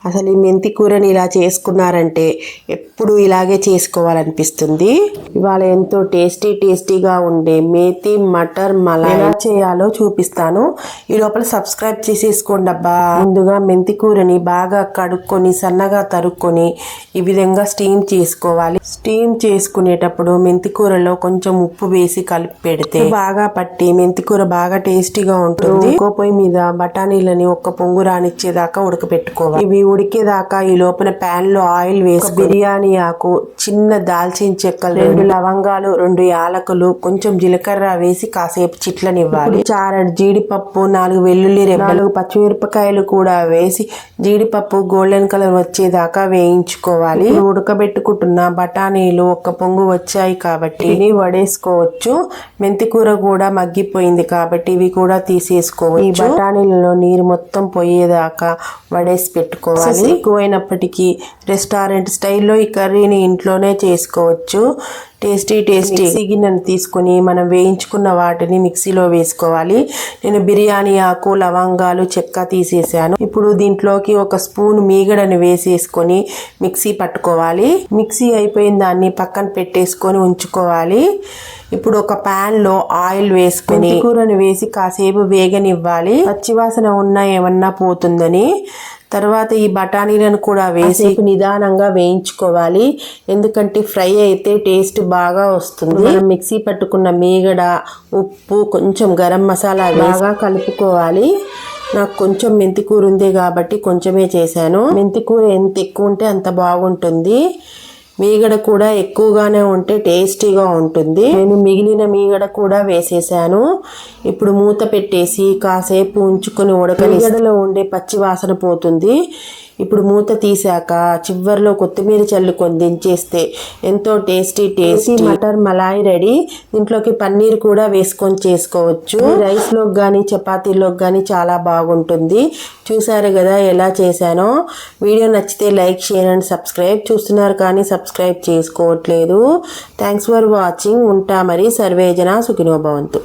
అసలు ఈ మెంతి కూరని ఇలా చేసుకున్నారంటే ఎప్పుడు ఇలాగే చేసుకోవాలనిపిస్తుంది. ఇవాళ ఎంతో టేస్టీగా ఉండే మేతి మటర్ మలాయ్ ఎలా చేయాలో చూపిస్తాను. ఈ లోపల సబ్స్క్రైబ్ చేసేసుకోండి అబ్బా. ముందుగా మెంతి కూరని బాగా కడుక్కొని సన్నగా తరుక్కొని ఈ విధంగా స్టీమ్ చేసుకోవాలి. స్టీమ్ చేసుకునేటప్పుడు మెంతి కూరలో కొంచెం ఉప్పు వేసి కలిపి పెడితే బాగా పట్టి మెంతి కూర బాగా టేస్టీగా ఉంటుంది. ఇంకో పొయ్యి మీద బఠానీలని ఒక్క పొంగు రానిచ్చేదాకా ఉడకపెట్టుకోవాలి. ఇవి ఉడికేదాకా ఈ లోపల ప్యాన్ లో ఆయిల్ వేసి బిర్యానీ ఆకు, చిన్న దాల్చిన చెక్కలు, 2 లవంగాలు, 2 యాలకులు, కొంచెం జీలకర్ర వేసి కాసేపు చిట్లనివ్వాలి. చారడు జీడిపప్పు, 4 వెల్లుల్లి రెబ్బలు, 4 పచ్చిమిరపకాయలు కూడా వేసి జీడిపప్పు గోల్డెన్ కలర్ వచ్చేదాకా వేయించుకోవాలి. ఉడకబెట్టుకుంటున్న బఠానీలు ఒక్క పొంగు వచ్చాయి కాబట్టి ఇవి వడేసుకోవచ్చు. మెంతి కూర కూడా మగ్గిపోయింది కాబట్టి ఇవి కూడా తీసేసుకోవచ్చు. ఈ బఠానీలలో నీరు మొత్తం పోయేదాకా వడేసి పెట్టుకోవాలి. ఎక్కువైనప్పటికీ రెస్టారెంట్ స్టైల్లో ఈ కర్రీని ఇంట్లోనే చేసుకోవచ్చు. టేస్టీ మిక్సీ గిన్నెను తీసుకొని మనం వేయించుకున్న వాటిని మిక్సీలో వేసుకోవాలి. నేను బిర్యానీ ఆకు, లవంగాలు, చెక్క తీసేసాను. ఇప్పుడు దీంట్లోకి 1 స్పూన్ మీగడని వేసేసుకొని మిక్సీ పట్టుకోవాలి. మిక్సీ అయిపోయిన దాన్ని పక్కన పెట్టేసుకొని ఉంచుకోవాలి. ఇప్పుడు ఒక ప్యాన్ లో ఆయిల్ వేసుకొని కూరని వేసి కాసేపు వేగనివ్వాలి. పచ్చివాసన ఉన్నా ఏమన్నా పోతుందని. తర్వాత ఈ బఠానీలను కూడా వేసి నిదానంగా వేయించుకోవాలి. ఎందుకంటే ఫ్రై అయితే టేస్ట్ బాగా వస్తుంది. మనం మిక్సీ పట్టుకున్న మీగడ, ఉప్పు, కొంచెం గరం మసాలా బాగా కలుపుకోవాలి. నాకు కొంచెం మెంతి కూర ఉంది కాబట్టి కొంచెమే చేశాను. మెంతి కూర ఎంత ఎక్కువ ఉంటే అంత బాగుంటుంది. మీగడ కూడా ఎక్కువగానే ఉంటే టేస్టీగా ఉంటుంది. నేను మిగిలిన మీగడ కూడా వేసేసాను. ఇప్పుడు మూత పెట్టేసి కాసేపు ఉంచుకొని మీగడలో ఉండే పచ్చి వాసన పోతుంది. ఇప్పుడు మూత తీసాక చివర్లో కొత్తిమీర చల్లుకొని దించేస్తే ఎంతో టేస్టీ మటర్ మలాయ్ రెడీ. దీంట్లోకి పన్నీర్ కూడా వేసుకొని చేసుకోవచ్చు. రైస్లోకి కానీ చపాతీలోకి కానీ చాలా బాగుంటుంది. చూసారు కదా ఎలా చేశానో. వీడియో నచ్చితే లైక్, షేర్ అండ్ సబ్స్క్రైబ్. చూస్తున్నారు కానీ సబ్స్క్రైబ్ చేసుకోవట్లేదు. Thanks for watching. ఉంటా మరి. సర్వేజన సుఖినో భవంతు.